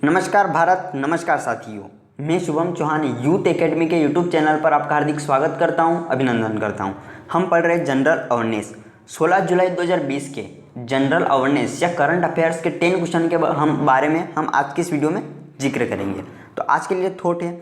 नमस्कार भारत, नमस्कार साथियों। मैं शुभम चौहान यूथ एकेडमी के यूट्यूब चैनल पर आपका हार्दिक स्वागत करता हूं, अभिनंदन करता हूं। हम पढ़ रहे जनरल अवेयरनेस 16 जुलाई 2020 के जनरल अवेयरनेस या करंट अफेयर्स के 10 क्वेश्चन के बारे में हम आज की इस वीडियो में जिक्र करेंगे। तो आज के लिए थॉट है,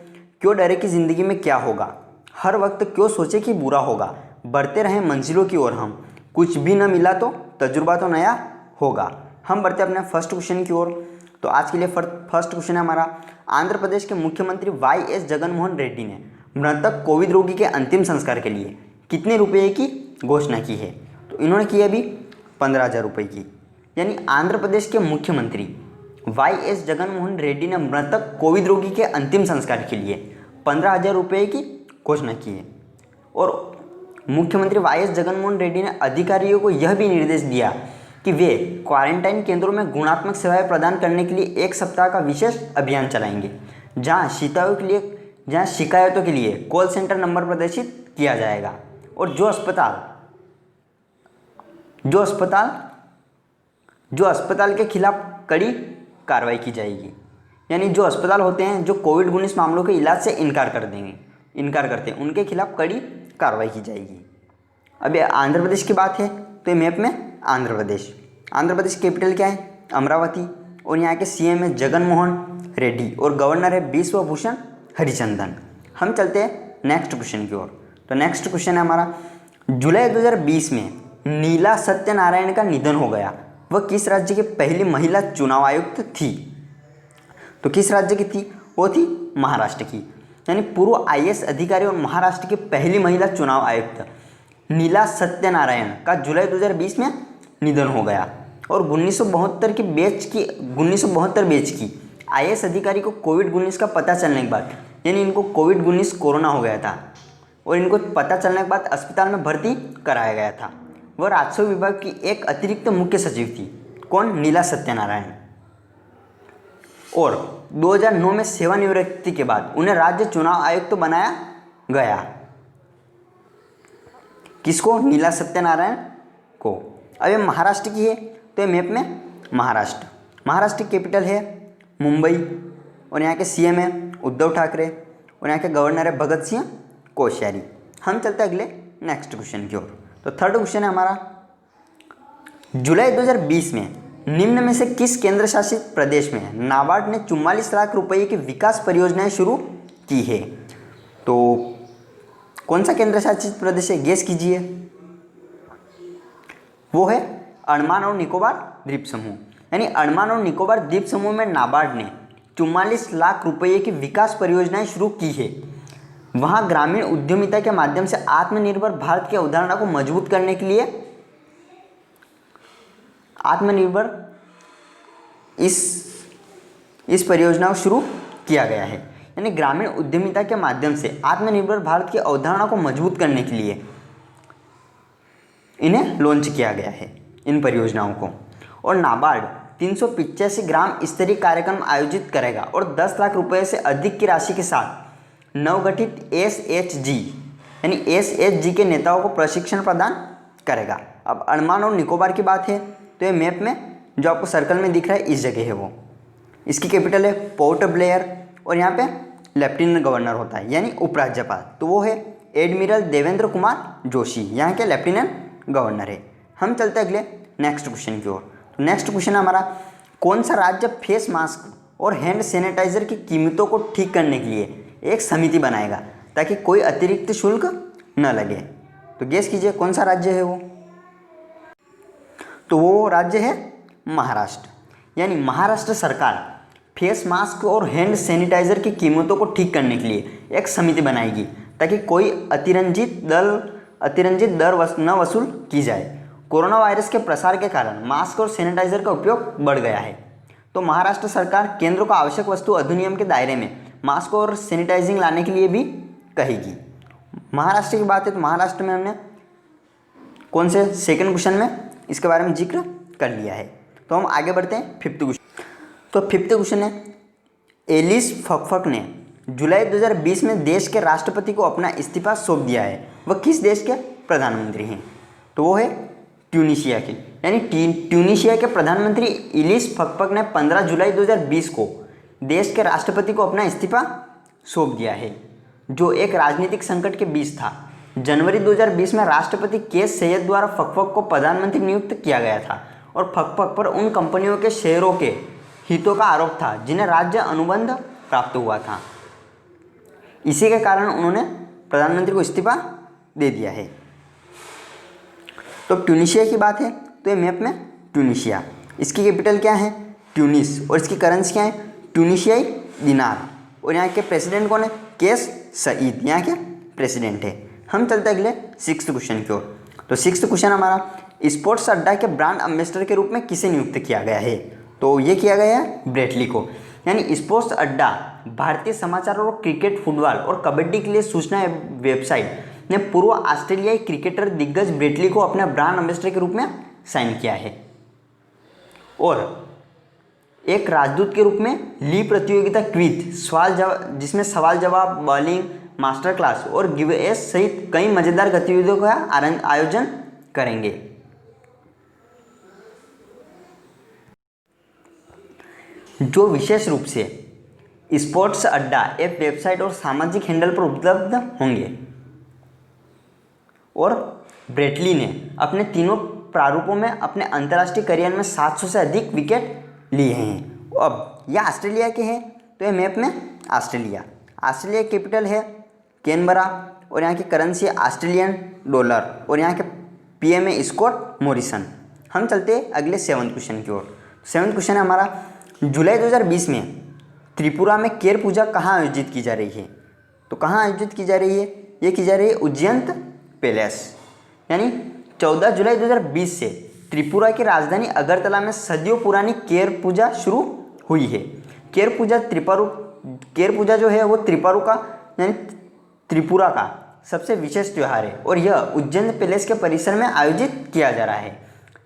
क्यों डरे कि ज़िंदगी में क्या होगा, हर वक्त क्यों सोचे कि बुरा होगा, बढ़ते रहें मंजिलों की ओर हम, कुछ भी न मिला तो तजुर्बा तो नया होगा। हम बढ़ते अपने फर्स्ट क्वेश्चन की ओर। तो आज के लिए फर्स्ट क्वेश्चन है हमारा, आंध्र प्रदेश के मुख्यमंत्री वाई.एस. जगनमोहन रेड्डी ने मृतक कोविड रोगी के अंतिम संस्कार के लिए कितने रुपये की घोषणा की है? तो इन्होंने की अभी 15,000 रुपये की। यानी आंध्र प्रदेश के मुख्यमंत्री वाई.एस. जगनमोहन रेड्डी ने मृतक कोविड रोगी के अंतिम संस्कार के लिए 15,000 रुपये की घोषणा की है। और मुख्यमंत्री वाई.एस. जगनमोहन रेड्डी ने अधिकारियों को यह भी निर्देश दिया कि वे क्वारंटाइन केंद्रों में गुणात्मक सेवाएं प्रदान करने के लिए 1 सप्ताह का विशेष अभियान चलाएंगे, जहां शिकायतों के लिए कॉल सेंटर नंबर प्रदर्शित किया जाएगा। और जो अस्पताल के खिलाफ कड़ी कार्रवाई की जाएगी। यानी जो अस्पताल होते हैं जो कोविड-19 मामलों के इलाज से इनकार करते हैं, उनके खिलाफ कड़ी कार्रवाई की जाएगी। अभी आंध्र प्रदेश की बात है तो मैप में आंध्र प्रदेश कैपिटल क्या है? अमरावती। और यहाँ के सीएम है जगनमोहन रेड्डी और गवर्नर है बिश्वभूषण हरिचंदन। हम चलते हैं नेक्स्ट क्वेश्चन की ओर। तो नेक्स्ट क्वेश्चन है हमारा, जुलाई 2020 में नीला सत्यनारायण का निधन हो गया। वह किस राज्य की पहली महिला चुनाव आयुक्त थी? तो किस राज्य की थी? वो थी महाराष्ट्र की। यानी पूर्व आईएएस अधिकारी और महाराष्ट्र की पहली महिला चुनाव आयुक्त नीला सत्यनारायण का जुलाई 2020 में निधन हो गया। और 1972 बैच की आईएएस अधिकारी को कोविड-19 का पता चलने के बाद, यानी इनको कोविड-19 कोरोना हो गया था और इनको पता चलने के बाद अस्पताल में भर्ती कराया गया था। वह राजस्व विभाग की एक अतिरिक्त मुख्य सचिव थी। कौन? नीला सत्यनारायण। और 2009 में सेवानिवृत्ति के बाद उन्हें राज्य चुनाव आयुक्त बनाया गया। किसको? नीला सत्यनारायण को। अब ये महाराष्ट्र की है तो ये मैप में महाराष्ट्र की कैपिटल है मुंबई। और यहाँ के सीएम है उद्धव ठाकरे और यहाँ के गवर्नर है भगत सिंह कोश्यारी। हम चलते हैं अगले नेक्स्ट क्वेश्चन की ओर। तो थर्ड क्वेश्चन है हमारा, जुलाई 2020 में निम्न में से किस केंद्र शासित प्रदेश में नाबार्ड ने 44 लाख रुपये की विकास परियोजनाएं शुरू की है? तो कौन सा केंद्र शासित प्रदेश है? गेस कीजिए। वो है अंडमान और निकोबार द्वीप समूह। यानी अंडमान और निकोबार द्वीप समूह में नाबार्ड ने 44 लाख रुपये की विकास परियोजनाएं शुरू की है। वहां ग्रामीण उद्यमिता के माध्यम से आत्मनिर्भर भारत की अवधारणा को मजबूत करने के लिए इस परियोजना को शुरू किया गया है। यानी ग्रामीण उद्यमिता के माध्यम से आत्मनिर्भर भारत की अवधारणा को मजबूत करने के लिए इन्हें लॉन्च किया गया है, इन परियोजनाओं को। और नाबार्ड 385 ग्राम स्तरीय कार्यक्रम आयोजित करेगा और 10 लाख रुपए से अधिक की राशि के साथ नवगठित एसएचजी के नेताओं को प्रशिक्षण प्रदान करेगा। अब अंडमान और निकोबार की बात है तो ये मैप में जो आपको सर्कल में दिख रहा है इस जगह है वो। इसकी कैपिटल है पोर्ट ब्लेयर और यहाँ पे लेफ्टिनेंट गवर्नर होता है यानी उपराज्यपाल, तो वो है एडमिरल देवेंद्र कुमार जोशी, यहाँ के लेफ्टिनेंट गवर्नर है। हम चलते हैं अगले नेक्स्ट क्वेश्चन की ओर। तो नेक्स्ट क्वेश्चन है हमारा, कौन सा राज्य फेस मास्क और हैंड सैनिटाइजर की कीमतों को ठीक करने के लिए एक समिति बनाएगा ताकि कोई अतिरिक्त शुल्क न लगे? तो गेस कीजिए कौन सा राज्य है वो? तो वो राज्य है महाराष्ट्र। यानी महाराष्ट्र सरकार फेस मास्क और हैंड सैनिटाइजर की कीमतों को ठीक करने के लिए एक समिति बनाएगी ताकि कोई अतिरंजित दर न वसूल की जाए। कोरोना वायरस के प्रसार के कारण मास्क और सैनिटाइजर का उपयोग बढ़ गया है, तो महाराष्ट्र सरकार केंद्र को आवश्यक वस्तु अधिनियम के दायरे में मास्क और सैनिटाइजिंग लाने के लिए भी कहेगी। महाराष्ट्र की बात है तो महाराष्ट्र में हमने कौन से सेकंड क्वेश्चन में इसके बारे में जिक्र कर लिया है। तो हम आगे बढ़ते हैं फिफ्थ क्वेश्चन। तो फिफ्थ क्वेश्चन है, एलिस फकफक ने जुलाई 2020 में देश के राष्ट्रपति को अपना इस्तीफा सौंप दिया है। वह किस देश के प्रधानमंत्री हैं? तो वो है ट्यूनीशिया के। यानी ट्यूनीशिया के प्रधानमंत्री इलिस फकफक ने 15 जुलाई 2020 को देश के राष्ट्रपति को अपना इस्तीफा सौंप दिया है, जो एक राजनीतिक संकट के बीच था। जनवरी 2020 में राष्ट्रपति केस सैयद द्वारा फकफक को प्रधानमंत्री नियुक्त किया गया था और फकफक पर उन कंपनियों के शेयरों के हितों का आरोप था जिन्हें राज्य अनुबंध प्राप्त हुआ था। इसी के कारण उन्होंने प्रधानमंत्री को इस्तीफा दे दिया है। तो ट्यूनीशिया की बात है तो ये मैप में ट्यूनीशिया, इसकी कैपिटल क्या है? ट्यूनिस, और इसकी करेंसी क्या है? ट्यूनीशियाई दिनार, और यहाँ के प्रेसिडेंट कौन है? केस सईद यहाँ के प्रेसिडेंट है। हम चलते अगले 6th क्वेश्चन की ओर। तो 6th क्वेश्चन हमारा, स्पोर्ट्स अड्डा के ब्रांड एम्बेसडर के रूप में किसे नियुक्त किया गया है? तो ये किया गया है ब्रेटली को। यानी स्पोर्ट्स अड्डा भारतीय समाचार और क्रिकेट, फुटबॉल और कबड्डी के लिए सूचना वेबसाइट ने पूर्व ऑस्ट्रेलियाई क्रिकेटर दिग्गज ब्रेटली को अपने ब्रांड एम्बेसडर के रूप में साइन किया है, और एक राजदूत के रूप में ली प्रतियोगिता क्विज सवाल जवाब, जिसमें सवाल जवाब, बॉलिंग, मास्टर क्लास और गिवेएस सहित कई मजेदार गतिविधियों का आयोजन करेंगे। जो विशेष रूप से स्पोर्ट्स अड्डा ऐप वेबसाइट और सामाजिक हैंडल पर उपलब्ध होंगे। और ब्रेटली ने अपने तीनों प्रारूपों में अपने अंतर्राष्ट्रीय करियर में 700 से अधिक विकेट लिए हैं। अब यह ऑस्ट्रेलिया के हैं, तो ये मैप में ऑस्ट्रेलिया कैपिटल है कैनबरा, और यहाँ की करेंसी है ऑस्ट्रेलियन डॉलर, और यहाँ के पीएम है स्कॉट मॉरिसन। हम चलते हैं अगले 7th क्वेश्चन की ओर। 7th क्वेश्चन है हमारा, जुलाई 2020 में त्रिपुरा में केर पूजा कहाँ आयोजित की जा रही है? तो कहाँ आयोजित की जा रही है? ये की जा रही है उज्जैन पैलेस। यानी 14 जुलाई 2020 से त्रिपुरा की राजधानी अगरतला में सदियों पुरानी केर पूजा शुरू हुई है। केर पूजा जो है वो त्रिपुरा का यानी त्रिपुरा का सबसे विशेष त्यौहार है, और यह उज्जैन पैलेस के परिसर में आयोजित किया जा रहा है।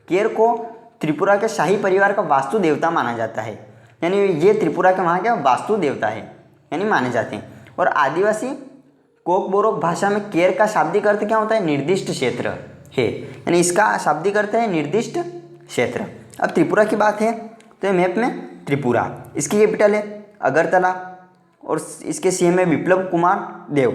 केर को त्रिपुरा के शाही परिवार का वास्तु देवता माना जाता है, यानी ये त्रिपुरा के वहाँ के वास्तु देवता है यानी माने जाते हैं। और आदिवासी कोकबोरोक भाषा में केर का शाब्दिक अर्थ क्या होता है? निर्दिष्ट क्षेत्र है, यानी इसका शाब्दिक अर्थ है निर्दिष्ट क्षेत्र। अब त्रिपुरा की बात है तो ये मैप में त्रिपुरा, इसकी कैपिटल है अगरतला, और इसके सीएम है विप्लव कुमार देव,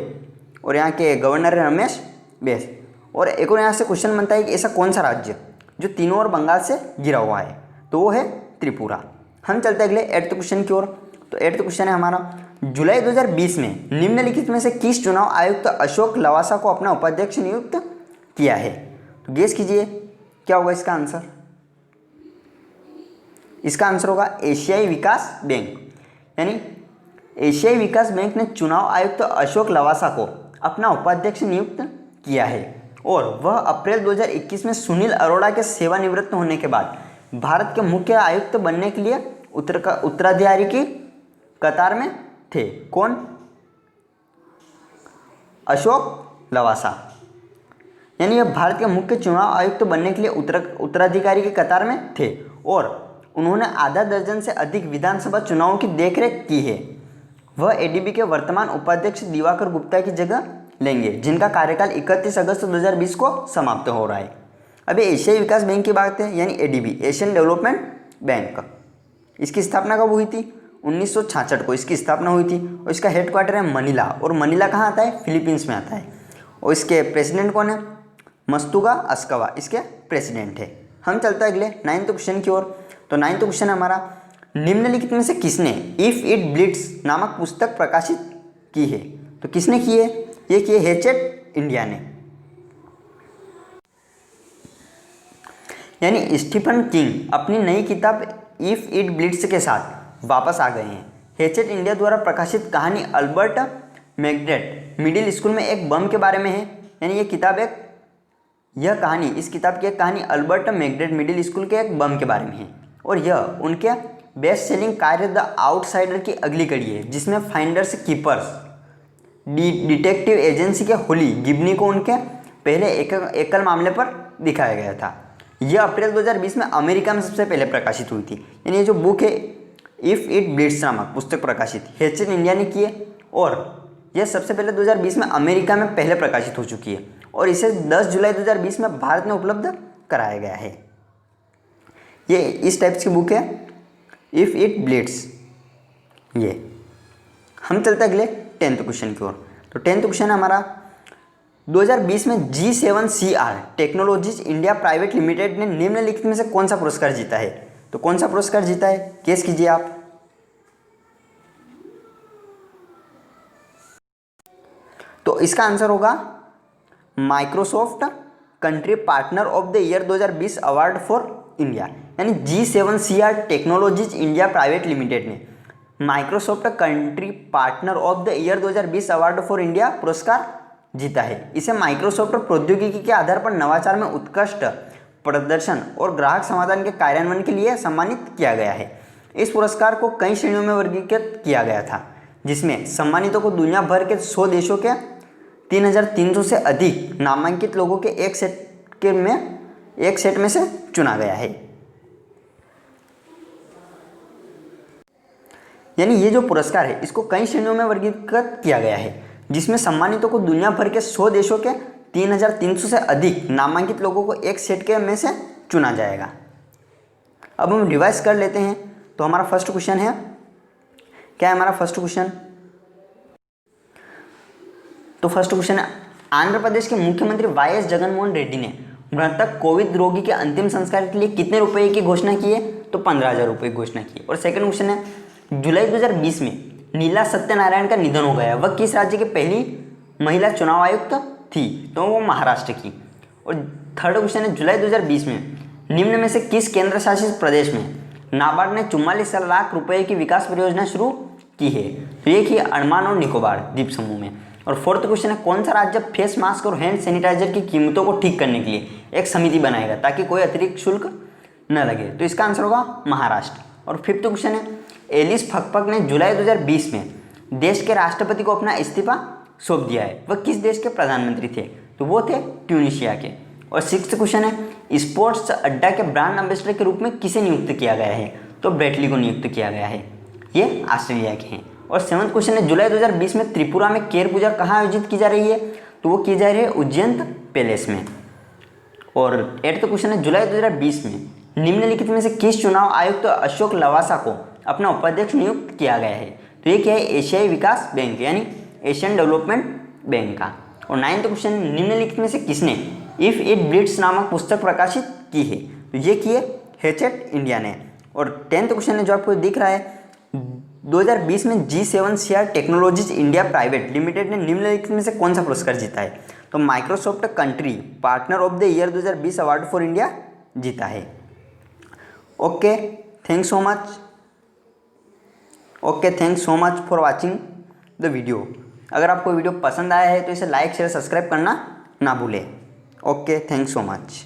और यहाँ के गवर्नर है रमेश बैस। और एक और यहाँ से क्वेश्चन बनता है कि ऐसा कौन सा राज्य जो तीनों ओर बंगाल से घिरा हुआ है? तो वो है त्रिपुरा। हम चलते अगले 8th क्वेश्चन की ओर। तो 8th क्वेश्चन है हमारा, जुलाई 2020 में निम्नलिखित में से किस चुनाव आयुक्त अशोक लवासा को अपना उपाध्यक्ष नियुक्त किया है? तो गेस कीजिए क्या होगा इसका आंसर? इसका आंसर होगा एशियाई विकास बैंक। यानी एशियाई विकास बैंक ने चुनाव आयुक्त अशोक लवासा को अपना उपाध्यक्ष नियुक्त किया है, और वह अप्रैल 2021 में सुनील अरोड़ा के सेवानिवृत्त होने के बाद भारत के मुख्य आयुक्त बनने के लिए उत्तराधिकारी की कतार में थे। कौन? अशोक लवासा। यानी यह भारत के मुख्य चुनाव आयुक्त बनने के लिए उत्तराधिकारी की कतार में थे, और उन्होंने आधा दर्जन से अधिक विधानसभा चुनावों की देखरेख की है। वह एडीबी के वर्तमान उपाध्यक्ष दिवाकर गुप्ता की जगह लेंगे, जिनका कार्यकाल 31 अगस्त 2020 को समाप्त हो रहा है। अभी एशियाई विकास बैंक की बात है, यानी एडीबी, एशियन डेवलपमेंट बैंक। इसकी स्थापना कब हुई थी? 1966 को इसकी स्थापना हुई थी, और इसका हेडक्वार्टर है मनीला, और मनीला कहाँ आता है? फिलीपींस में आता है। और इसके प्रेसिडेंट कौन है? मस्तुगा अस्कवा इसके प्रेसिडेंट है। हम चलते हैं अगले 9th क्वेश्चन की ओर। तो 9th क्वेश्चन हमारा, निम्नलिखित में से किसने इफ इट ब्लीड्स नामक पुस्तक प्रकाशित की है? तो किसने की है? ये की है हैचेट इंडिया ने। यानी स्टीफन किंग अपनी नई किताब इफ इट ब्लीड्स के साथ वापस आ गए हैं। हैचेट इंडिया द्वारा प्रकाशित कहानी अल्बर्ट मैग्रेट मिडिल स्कूल में एक बम के बारे में है। यानी इस किताब की एक कहानी अल्बर्ट मैग्रेट मिडिल स्कूल के एक बम के बारे में है, और यह उनके बेस्ट सेलिंग कार्य द आउटसाइडर की अगली कड़ी है, जिसमें फाइंडर्स कीपर्स डिटेक्टिव एजेंसी के होली गिबनी को उनके पहले एकल मामले पर दिखाया गया था। यह अप्रैल 2020 में अमेरिका में सबसे पहले प्रकाशित हुई थी। यानी ये जो बुक है इफ़ इट ब्लीड्स नामक पुस्तक प्रकाशित हैचेट इंडिया ने की है, और यह सबसे पहले 2020 में अमेरिका में पहले प्रकाशित हो चुकी है, और इसे 10 जुलाई 2020 में भारत में उपलब्ध कराया गया है। ये इस टाइप्स की बुक है इफ़ इट ब्लीड्स। ये। हम चलते अगले 10th क्वेश्चन की ओर। तो 10th क्वेश्चन है हमारा, 2020 में G7CR technologies India private limited ने निम्नलिखित में से कौन सा पुरस्कार जीता है? तो कौन सा पुरस्कार जीता है, गेस कीजिए आप। तो इसका आंसर होगा Microsoft country partner of the year 2020 award for India. यानी G7CR technologies India private limited ने Microsoft country partner of the year 2020 award for India पुरस्कार जीता है। इसे माइक्रोसॉफ्ट प्रौद्योगिकी के आधार पर नवाचार में उत्कृष्ट प्रदर्शन और ग्राहक समाधान के कार्यान्वयन के लिए सम्मानित किया गया है। इस पुरस्कार को कई श्रेणियों में वर्गीकृत किया गया था, जिसमें सम्मानितों को दुनिया भर के 100 देशों के 3,300 से अधिक नामांकित लोगों के एक सेट में से चुना गया है। यानी ये जो पुरस्कार है इसको कई श्रेणियों में वर्गीकृत किया गया है, जिसमें सम्मानितों को दुनिया भर के 100 देशों के 3,300 से अधिक नामांकित लोगों को एक सेट के में से चुना जाएगा। अब हम रिवाइज कर लेते हैं। तो हमारा फर्स्ट क्वेश्चन है, क्या है हमारा फर्स्ट क्वेश्चन? तो फर्स्ट क्वेश्चन है, आंध्र प्रदेश के मुख्यमंत्री वाई एस जगनमोहन रेड्डी ने मृतक कोविड रोगी के अंतिम संस्कार के लिए कितने रुपए की घोषणा की है? तो 15,000 रुपये की घोषणा की। और सेकंड क्वेश्चन है, जुलाई 2020 में नीला सत्यनारायण का निधन हो गया, वह किस राज्य की पहली महिला चुनाव आयुक्त थी? तो वो महाराष्ट्र की। और थर्ड क्वेश्चन है, जुलाई 2020 में निम्न में से किस केंद्र शासित प्रदेश में नाबार्ड ने 44 लाख रुपए की विकास परियोजना शुरू की है? तो ये की अंडमान और निकोबार द्वीप समूह में। और फोर्थ क्वेश्चन है, कौन सा राज्य फेस मास्क और हैंड सैनिटाइजर की कीमतों को ठीक करने के लिए एक समिति बनाएगा ताकि कोई अतिरिक्त शुल्क न लगे? तो इसका आंसर होगा महाराष्ट्र। और फिफ्थ क्वेश्चन है, एलिस फकफक ने जुलाई 2020 में देश के राष्ट्रपति को अपना इस्तीफा सौंप दिया है, वह किस देश के प्रधानमंत्री थे? तो वो थे ट्यूनीशिया के। और सिक्स्थ क्वेश्चन है, स्पोर्ट्स अड्डा के ब्रांड एम्बेसडर के रूप में किसे नियुक्त किया गया है? तो ब्रेटली को नियुक्त किया गया है, ये ऑस्ट्रेलिया के हैं। और सेवंथ क्वेश्चन है, जुलाई 2020 में त्रिपुरा में केर पूजा कहाँ आयोजित की जा रही है? तो वो की जा रही है उज्जैन पैलेस में। और एट्थ क्वेश्चन है, जुलाई 2020 में निम्नलिखित में से किस चुनाव आयुक्त अशोक लवासा को अपना उपाध्यक्ष नियुक्त किया गया है? तो ये क्या है? एशियाई विकास बैंक यानी एशियन डेवलपमेंट बैंक का। और नाइन्थ क्वेश्चन, निम्नलिखित में से किसने इफ इट ब्लीड्स नामक पुस्तक प्रकाशित की है? तो ये की है हेचेट इंडिया ने। और 10th क्वेश्चन है जो आपको दिख रहा है, 2020 में G7CR technologies India private limited ने निम्नलिखित में से कौन सा पुरस्कार जीता है? तो Microsoft country partner of the year 2020 award for India जीता है। Okay, thanks so much. Okay, thanks so much for watching the video. अगर आपको वीडियो पसंद आया है तो इसे लाइक शेयर सब्सक्राइब करना ना भूलें। Okay, thanks so much.